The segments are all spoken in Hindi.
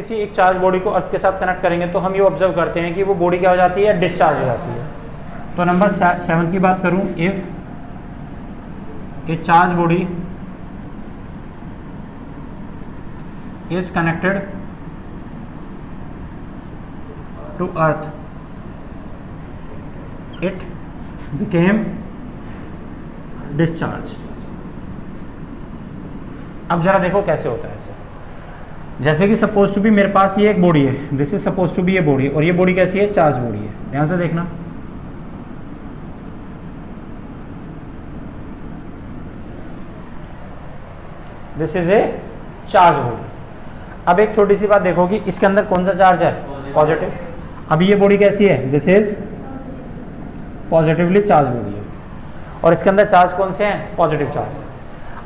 किसी एक चार्ज बॉडी को अर्थ के साथ कनेक्ट करेंगे तो हम ये ऑब्जर्व करते हैं कि वो बॉडी क्या हो जाती है, डिस्चार्ज हो जाती है। तो नंबर 7 की बात करूं, if a charge body is connected to earth it became discharge. अब जरा देखो कैसे होता है ऐसे। जैसे कि सपोज टू बी मेरे पास ये एक बॉडी है, this is suppose to be ये बॉडी, और ये बॉडी कैसी है, चार्ज बॉडी है। ध्यान से देखना, this is a charge body. अब एक छोटी सी बात देखो कि इसके अंदर कौन सा चार्ज है, पॉजिटिव। अब ये बॉडी कैसी है, this is positively charge body है, और इसके अंदर चार्ज कौन से हैं, पॉजिटिव चार्ज।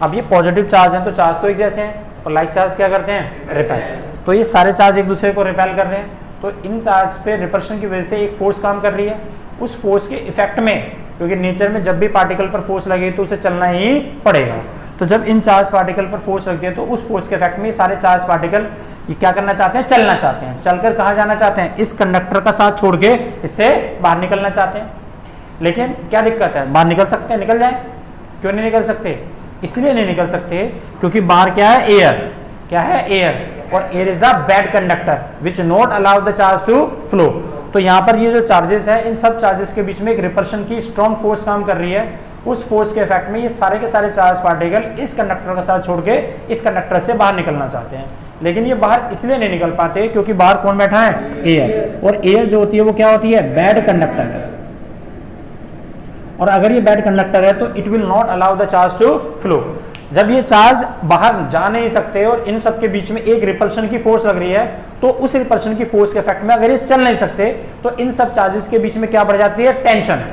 अब ये पॉजिटिव चार्ज हैं तो चार्ज तो एक जैसे हैं, और लाइक चार्ज क्या करते हैं, रिपेल। तो ये सारे चार्ज एक दूसरे को रिपेल कर रहे हैं, तो इन चार्ज पे रिपल्शन की वजह से एक फोर्स काम कर रही है। उस फोर्स के इफेक्ट में, क्योंकि नेचर में जब भी पार्टिकल पर फोर्स लगे तो उसे चलना ही पड़ेगा, तो जब इन चार्ज पार्टिकल पर फोर्स लगती है तो उस फोर्स के इफेक्ट में सारे चार्ज पार्टिकल ये क्या करना चाहते हैं, चलना चाहते हैं। चलकर कहाँ जाना चाहते हैं, इस कंडक्टर का साथ छोड़ के इससे बाहर निकलना चाहते हैं। लेकिन क्या दिक्कत है, बाहर निकल सकते हैं, निकल जाए, क्यों नहीं निकल सकते, इसलिए नहीं निकल सकते क्योंकि बाहर क्या है, एयर। क्या है, एयर, और air is the bad conductor which not allow the charge to flow. तो यहाँ पर ये जो चार्जेस है, इन सब चार्जेस के बीच में एक रिपल्शन की स्ट्रॉन्ग फोर्स काम कर रही है। उस फोर्स के इफेक्ट में ये सारे के सारे चार्ज पार्टिकल इस कंडक्टर का साथ छोड़ के इस कंडक्टर से बाहर निकलना चाहते हैं, लेकिन ये बाहर इसलिए नहीं निकल पाते क्योंकि बाहर कौन बैठा है, एयर। और एयर जो होती है वो क्या होती है, बैड कंडक्टर है, और अगर ये बैड कंडक्टर है तो it will not allow the charge to flow. जब ये चार्ज बाहर जा नहीं सकते और इन सब के बीच में एक रिपल्शन की फोर्स लग रही है, तो उस रिपल्शन की फोर्स के इफेक्ट में अगर ये चल नहीं सकते तो इन सब चार्जेस के बीच में क्या बढ़ जाती है, टेंशन।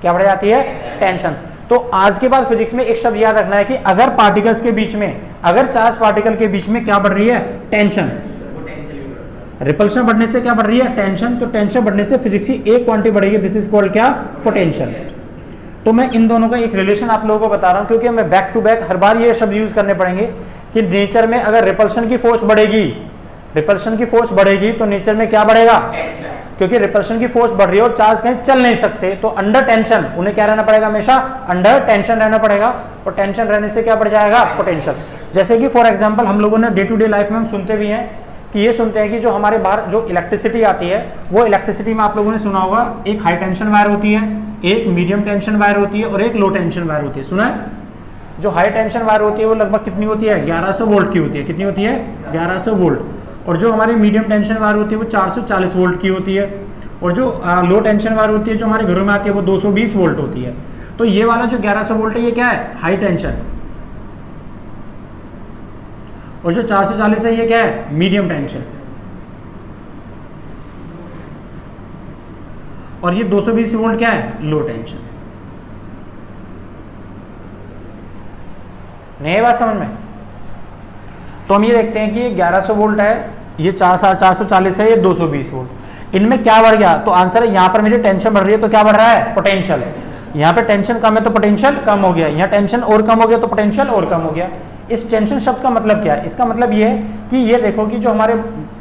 क्या बढ़ जाती है, टेंशन। तो आज के बाद फिजिक्स में एक शब्द याद रखना है कि अगर पार्टिकल्स के बीच में, अगर चार्ज पार्टिकल के बीच में क्या बढ़ रही है, टेंशन। रिपल्शन बढ़ने से क्या बढ़ रही है, टेंशन। तो टेंशन बढ़ने से फिजिक्स की एक क्वांटिटी बढ़ेगी, दिस इज कॉल्ड क्या, पोटेंशियल। तो मैं इन दोनों का एक रिलेशन आप लोगों को बता रहा हूं क्योंकि हमें बैक टू बैक हर बार ये शब्द यूज करने पड़ेंगे कि नेचर में अगर रिपल्शन की फोर्स बढ़ेगी, रिपल्शन की फोर्स बढ़ेगी तो नेचर में क्या बढ़ेगा, क्योंकि रिपल्शन की फोर्स बढ़ रही है और चार्ज कहीं चल नहीं सकते, तो अंडर टेंशन उन्हें क्या रहना पड़ेगा, हमेशा अंडर टेंशन रहना पड़ेगा, और टेंशन रहने से क्या बढ़ जाएगा, पोटेंशियल। जैसे कि फॉर एग्जांपल हम लोगों ने डे टू डे लाइफ में हम सुनते भी हैं कि ये सुनते हैं कि जो हमारे बाहर जो इलेक्ट्रिसिटी आती है, वो इलेक्ट्रिसिटी में आप लोगों ने सुना होगा एक हाई टेंशन वायर होती है, एक मीडियम टेंशन वायर होती है और एक लो टेंशन वायर होती है। सुना है? जो हाई टेंशन वायर होती है वो लगभग कितनी होती है, 1100 वोल्ट की होती है। कितनी होती है, 1100 वोल्ट। और जो हमारी मीडियम टेंशन वायर होती है वो 440 वोल्ट की होती है, और जो लो टेंशन वायर होती है जो हमारे घरों में आती है वो 220 वोल्ट होती है। तो ये वाला जो 1100 वोल्ट है ये क्या है, हाई टेंशन, और जो 440 है ये क्या है, मीडियम टेंशन, और ये 220 वोल्ट क्या है, लो टेंशन। नहीं बात समझ में? तो हम ये देखते हैं कि ये 1100 वोल्ट है, ये 440 है, ये 220 वोल्ट। इनमें क्या बढ़ गया, तो आंसर है यहाँ पर मेरी टेंशन बढ़ रही है तो क्या बढ़ रहा है, पोटेंशियल। यहाँ पे टेंशन कम है तो पोटेंशियल कम हो गया, यहाँ टेंशन और कम हो गया तो पोटेंशियल और कम हो गया। इस टेंशन शब्द का मतलब क्या है, इसका मतलब ये है कि ये देखो कि जो हमारे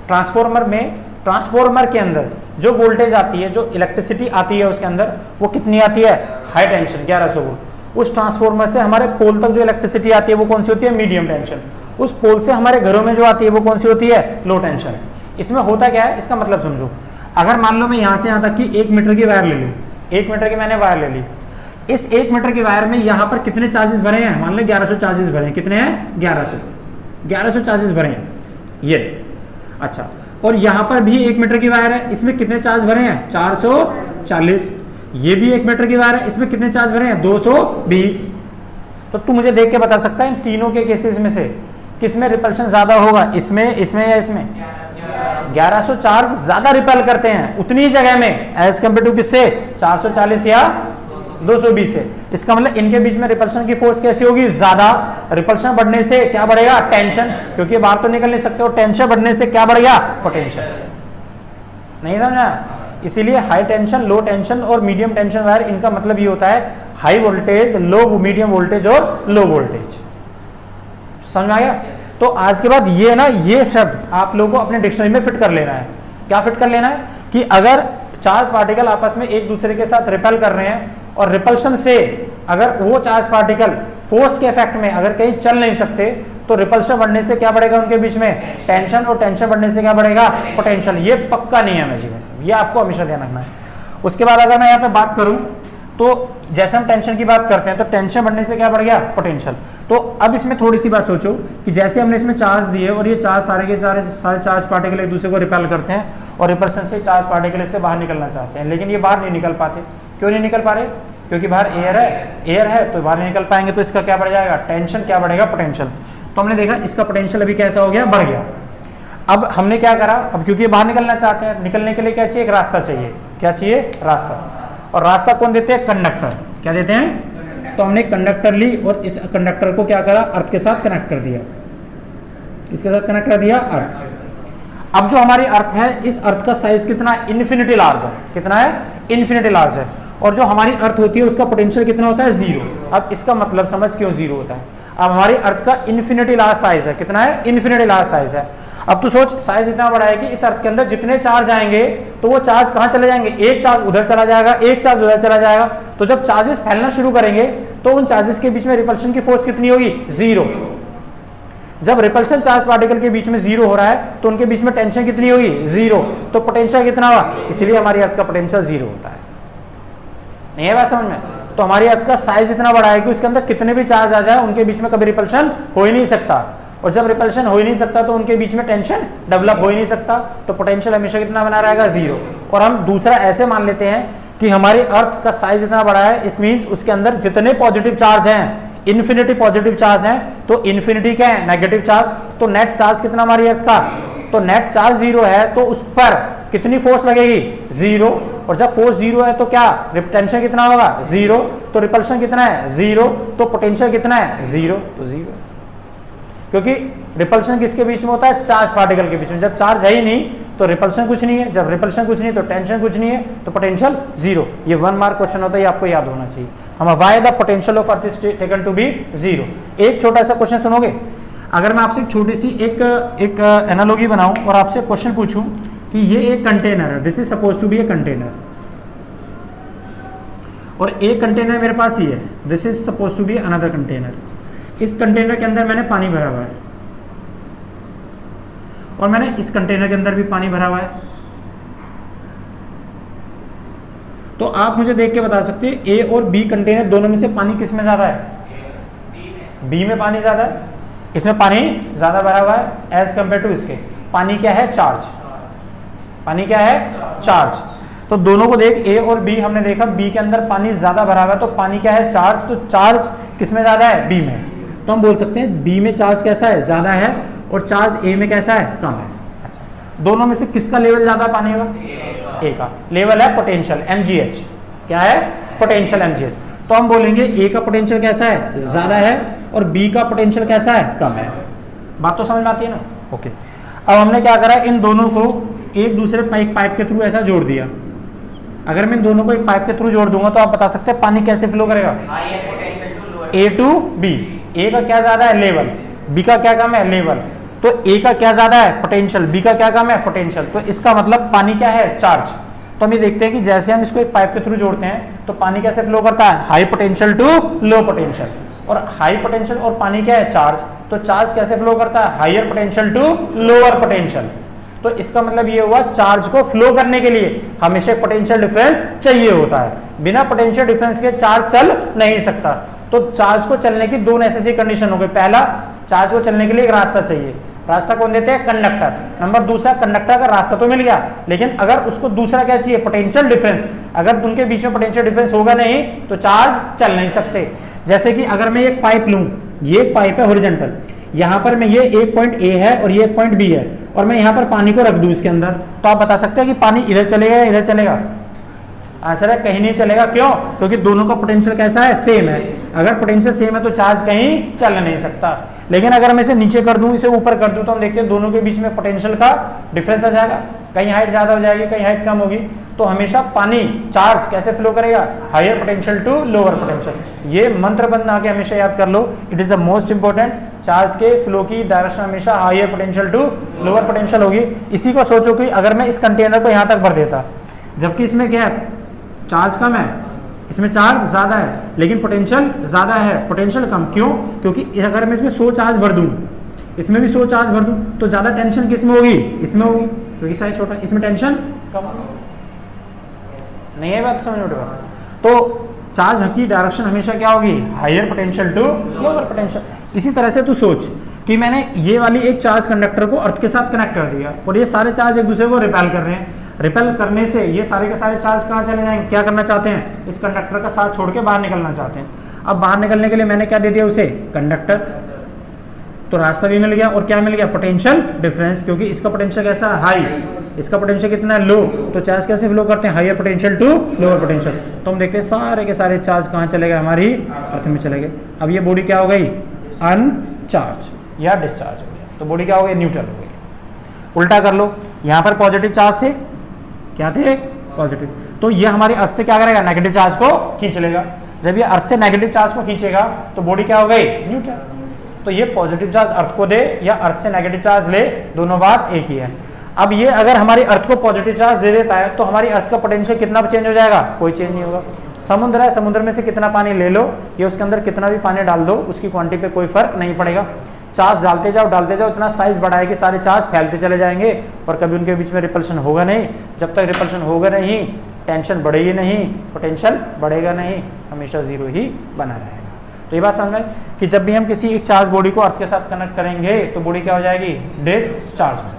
ट्रांसफॉर्मर में, ट्रांसफॉर्मर के अंदर जो वोल्टेज आती है, जो इलेक्ट्रिसिटी आती है उसके अंदर, वो कितनी आती है, हाई टेंशन 1100 वोल्ट। उस ट्रांसफॉर्मर से हमारे पोल तक जो इलेक्ट्रिसिटी आती है वो कौन सी होती है, मीडियम टेंशन। उस पोल से हमारे घरों में जो आती है वो कौन सी होती है, लो टेंशन। इसमें होता क्या है, इसका मतलब समझो। अगर मान लो मैं यहाँ से यहाँ तक की 1 मीटर की वायर ले लूँ, 1 मीटर की मैंने वायर ले ली, इस 1 मीटर की वायर में यहाँ पर कितने चार्जेस भरे हैं, मान लो 1100 चार्जेस भरे हैं। कितने हैं, 1100 चार्जेस भरे हैं ये। अच्छा, और यहाँ पर भी 1 मीटर की वायर है, इसमें कितने चार्ज भरे हैं, 440। ये भी 1 मीटर की वायर है, इसमें कितने चार्ज भरे हैं, 220। तो तू मुझे देख के बता सकता है इन तीनों के केसेस में से किसमें रिपल्शन ज्यादा होगा, इसमें या इसमें? 1100 चार्ज ज्यादा रिपेल करते हैं उतनी ही जगह में एज कम्पेयर टू किससे, 440 या 220 से। इसका मतलब इनके बीच में रिपल्शन की फोर्स कैसी होगी, ज्यादा। रिपल्शन बढ़ने से क्या बढ़ेगा, टेंशन, क्योंकि बाहर तो निकल नहीं सकते, और टेंशन बढ़ने से क्या बढ़ गया, पोटेंशियल। नहीं समझा? इसीलिए हाई टेंशन, लो टेंशन और मीडियम टेंशन वायर, इनका मतलब ये होता है हाई वोल्टेज, लो मीडियम वोल्टेज और लो वोल्टेज। समझ में आ गया? तो आज के बाद ये ना, ये शब्द आप लोगों को अपने डिक्शनरी में फिट कर लेना है। क्या फिट कर लेना है कि अगर चार्ज पार्टिकल आपस में एक दूसरे के साथ रिपेल कर रहे हैं और रिपल्शन से अगर वो चार्ज पार्टिकल फोर्स के इफेक्ट में अगर कहीं चल नहीं सकते तो रिपल्शन बढ़ने से क्या बढ़ेगा उनके बीच में, टेंशन, और टेंशन बढ़ने से क्या बढ़ेगा, पोटेंशियल। ये पक्का नियम है जी, ये आपको हमेशा ध्यान रखना है। उसके बाद अगर मैं यहाँ पे बात करूं तो जैसे हम टेंशन की बात करते हैं तो टेंशन बढ़ने से क्या बढ़ गया, पोटेंशियल। तो अब इसमें थोड़ी सी बात सोचो कि जैसे हमने इसमें चार्ज दिए और ये चार्ज सारे के सारे चार्ज पार्टिकल एक दूसरे को रिपेल करते हैं और रिपल्शन से चार्ज पार्टिकल इससे बाहर निकलना चाहते हैं, लेकिन ये बाहर नहीं निकल पाते। क्यों नहीं निकल पा रहे? क्योंकि बाहर एयर है तो बाहर नहीं निकल पाएंगे, तो इसका क्या बढ़ जाएगा, टेंशन, क्या बढ़ेगा, पोटेंशियल। तो हमने देखा इसका पोटेंशियल अभी कैसा हो गया, बढ़ गया। अब हमने क्या करा, अब क्योंकि ये बाहर निकलना चाहते हैं, निकलने के लिए क्या चाहिए, एक रास्ता चाहिए। क्या चाहिए, रास्ता। और रास्ता कौन देते हैं, कंडक्टर। क्या देते हैं, तो हमने कंडक्टर ली और इस कंडक्टर को क्या करा, अर्थ के साथ कनेक्ट कर दिया। इसके साथ कनेक्ट कर दिया, अर्थ। अब जो हमारी अर्थ है, इस अर्थ का साइज कितना, इन्फिनिटी लार्ज है। कितना है, इन्फिनिटी लार्ज है। और जो हमारी अर्थ होती है उसका पोटेंशियल कितना होता है, 0। अब इसका मतलब समझ क्यों 0 होता है। अब हमारी अर्थ का इन्फिनिटी लार्ज साइज है, कितना है, इन्फिनिटी लार्ज साइज है। अब तो सोच, साइज इतना बड़ा है कि इस अर्थ के अंदर जितने चार्ज आएंगे तो वो चार्ज कहां चले जाएंगे, एक चार्ज उधर चला जाएगा, एक चार्ज उधर चला जाएगा। तो जब चार्जेस फैलना शुरू करेंगे तो उन चार्जेस के बीच में रिपल्शन की फोर्स कितनी होगी, 0। जब रिपल्शन चार्ज पार्टिकल के बीच में 0 हो रहा है तो उनके बीच में टेंशन कितनी होगी, 0। तो पोटेंशियल कितना हुआ, इसलिए हमारी अर्थ का पोटेंशियल 0 होता है। नहीं है बात समझ में? तो हमारी अर्थ का साइज इतना बड़ा है कि उसके अंदर कितने भी चार्ज आ जाए उनके बीच में कभी रिपल्शन हो ही नहीं सकता। और जब रिपल्शन हो ही नहीं सकता तो उनके बीच में टेंशन डेवलप हो ही नहीं सकता। तो पोटेंशियल हमेशा कितना बना रहेगा, 0। और हम दूसरा ऐसे मान लेते हैं कि हमारी अर्थ का साइज इतना बड़ा है, इट मींस उसके अंदर जितने पॉजिटिव चार्ज हैं, इन्फिनिटी पॉजिटिव चार्ज हैं, तो इन्फिनिटी क्या है, नेगेटिव चार्ज। तो नेट चार्ज कितना हमारी अर्थ का, तो नेट चार्ज 0 है तो उस पर कितनी फोर्स लगेगी, 0। और जब फोर्स 0 है तो क्या, टेंशन कितना होगा, 0। तो रिपल्शन कितना है, 0। तो पोटेंशियल कितना है, 0। तो 0, क्योंकि रिपल्शन किसके बीच में होता है, चार्ज पार्टिकल के बीच में। जब चार्ज है ही नहीं तो रिपल्शन कुछ नहीं है, जब रिपल्शन कुछ नहीं तो टेंशन कुछ नहीं है, तो पोटेंशियल 0। ये 1 मार्क क्वेश्चन होता है, ये आपको याद होना चाहिए। हम why the potential of earth is taken to be 0। एक छोटा सा क्वेश्चन सुनोगे, अगर मैं आपसे छोटी सी एक एनालॉजी बनाऊं और आपसे क्वेश्चन पूछूं कि ये एक कंटेनर है, this is suppose to be a container, और एक कंटेनर मेरे पास ही है, this is suppose to be another container. इस कंटेनर के अंदर मैंने पानी भरा हुआ है और मैंने इस कंटेनर के अंदर भी पानी भरा हुआ है। तो आप मुझे देख के बता सकते हैं ए और बी कंटेनर दोनों में से पानी किस में ज्यादा है, बी में पानी ज्यादा है, इसमें पानी ज्यादा भरा हुआ है एज कंपेयर टू इसके। पानी क्या है, चार्ज। पानी क्या है, चार्ज। तो दोनों को देख, ए और बी हमने देखा, बी के अंदर पानी ज्यादा भरा हुआ है तो पानी क्या है, चार्ज। तो चार्ज किस में ज्यादा है, बी में। तो हम बोल सकते हैं बी में चार्ज कैसा है, ज्यादा है, और चार्ज ए में कैसा है, कम है। अच्छा, दोनों में से किसका लेवल ज्यादा पानी होगा, ए का लेवल है पोटेंशियल, mgh। क्या है, पोटेंशियल mgh। तो हम बोलेंगे ए का पोटेंशियल कैसा है, ज्यादा है, और बी का पोटेंशियल कैसा है, कम है। बात तो समझ में आती है ना, ओके। अब हमने क्या करा, इन दोनों को एक दूसरे पाइप के थ्रू ऐसा जोड़ दिया। अगर मैं इन दोनों को एक पाइप के थ्रू जोड़ दूंगा तो आप बता सकते हैं पानी कैसे फ्लो करेगा, ए टू बी। ए का क्या ज्यादा है, लेवल, बी का क्या कम है, लेवल। तो ए का क्या ज्यादा है, पोटेंशियल, बी का क्या कम है, पोटेंशियल। तो इसका मतलब पानी क्या है, चार्ज। तो हम ये देखते हैं कि जैसे हम इसको एक पाइप के थ्रू जोड़ते हैं तो पानी कैसे फ्लो करता है, high potential to low potential. और हाई पोटेंशियल और पानी क्या है, चार्ज। तो चार्ज कैसे फ्लो करता है, higher potential to lower potential. तो इसका मतलब ये हुआ, चार्ज को फ्लो करने के लिए हमेशा पोटेंशियल डिफरेंस चाहिए होता है। बिना पोटेंशियल डिफरेंस के चार्ज चल नहीं सकता। तो चार्ज को चलने की दो नेसेसरी कंडीशन हो गई। पहला, चार्ज को चलने के लिए एक रास्ता चाहिए। रास्ता कौन देते हैं, कंडक्टर। नंबर दूसरा, कंडक्टर का रास्ता तो मिल गया, लेकिन अगर उसको दूसरा क्या चाहिए, पोटेंशियल डिफरेंस। अगर उनके बीच में पोटेंशियल डिफरेंस होगा नहीं तो चार्ज चल नहीं सकते। जैसे कि अगर मैं एक पाइप लूं, ये एक पाइप है हॉरिजॉन्टल, यहाँ पर मैं ये एक पॉइंट ए है और ये एक पॉइंट बी है, और मैं यहाँ पर पानी को रख दूं इसके अंदर, तो आप बता सकते हैं कि पानी इधर चलेगा या इधर चलेगा। आंसर है कहीं नहीं चलेगा। क्यों, क्योंकि दोनों का पोटेंशियल कैसा है, सेम है। अगर पोटेंशियल सेम है तो चार्ज कहीं चल नहीं सकता। लेकिन अगर मैं इसे नीचे कर दूं, इसे ऊपर कर दूं, तो हम देखते हैं दोनों के बीच में पोटेंशियल का डिफरेंस आ जाएगा। कहीं हाइट ज्यादा हो जाएगी, कहीं हाइट कम होगी। तो हमेशा पानी, चार्ज कैसे फ्लो करेगा, higher potential to lower potential. ये मंत्र बना के हमेशा याद कर लो, it is the most important. Charge के फ्लो की डायरेक्शन हमेशा higher potential to lower potential होगी। इसी को सोचो कि अगर मैं इस कंटेनर को यहाँ तक भर देता, जबकि इसमें क्या है, चार्ज कम है, इसमें चार्ज ज्यादा है लेकिन पोटेंशियल ज्यादा है, पोटेंशियल कम। क्यों? क्योंकि अगर मैं इसमें 100 चार्ज भर दूं, इसमें भी 100 चार्ज भर दूं, तो ज्यादा टेंशन किस में होगी, इसमें होगी, क्योंकि साइज छोटा, इसमें टेंशन कम नहीं है। बात समझ में बात? तो चार्ज की डायरेक्शन हमेशा क्या होगी, higher potential to lower potential. इसी तरह से तू सोच कि मैंने ये वाली एक चार्ज कंडक्टर को अर्थ के साथ कनेक्ट कर दिया और ये सारे चार्ज एक दूसरे को रिपेल कर रहे हैं। रिपेल करने से ये सारे के सारे चार्ज कहाँ चले जाएंगे, क्या करना चाहते हैं, इस कंडक्टर का साथ छोड़ के बाहर निकलना चाहते हैं। अब बाहर निकलने के लिए मैंने क्या दे दिया उसे, कंडक्टर, तो रास्ता भी मिल गया और क्या मिल गया, पोटेंशियल डिफरेंस, क्योंकि इसका पोटेंशियल कैसा है, हाई, इसका पोटेंशियल कितना है, लो। तो चार्ज कैसे फ्लो करते हैं, higher potential to lower potential. तो हम देखते हैं सारे के सारे चार्ज कहाँ चले गए, हमारी अर्थ में चले गए। अब ये बॉडी क्या हो गई, अनचार्ज या डिस्चार्ज हो गया। तो बॉडी क्या हो गई, न्यूट्रल हो गई। उल्टा कर लो, यहाँ पर पॉजिटिव चार्ज थे, क्या थे, पॉजिटिव, तो ये हमारी अर्थ से क्या करेगा, नेगेटिव चार्ज को खींच लेगा। जब ये अर्थ से नेगेटिव चार्ज को खींचेगा तो बॉडी क्या हो गई, न्यूट्रल। तो ये पॉजिटिव चार्ज अर्थ को दे या अर्थ से नेगेटिव चार्ज ले, दोनों बात एक ही है। अब ये अगर हमारी अर्थ को पॉजिटिव चार्ज दे देता है तो हमारी अर्थ का पोटेंशियल कितना चेंज हो जाएगा, कोई चेंज नहीं होगा। समुद्र है, समुद्र में से कितना पानी ले लो या उसके अंदर कितना भी पानी डाल दो, उसकी क्वांटिटी पे कोई फर्क नहीं पड़ेगा। चार्ज डालते जाओ, इतना साइज बढ़ाए कि सारे चार्ज फैलते चले जाएंगे और कभी उनके बीच में रिपल्शन होगा नहीं। जब तक रिपल्शन होगा नहीं, टेंशन बढ़ेगी नहीं, पोटेंशियल बढ़ेगा नहीं, हमेशा जीरो ही बना रहेगा। तो ये बात समझ कि जब भी हम किसी एक चार्ज बॉडी को अर्थ के साथ कनेक्ट करेंगे तो बॉडी क्या हो जाएगी, डिस्चार्ज।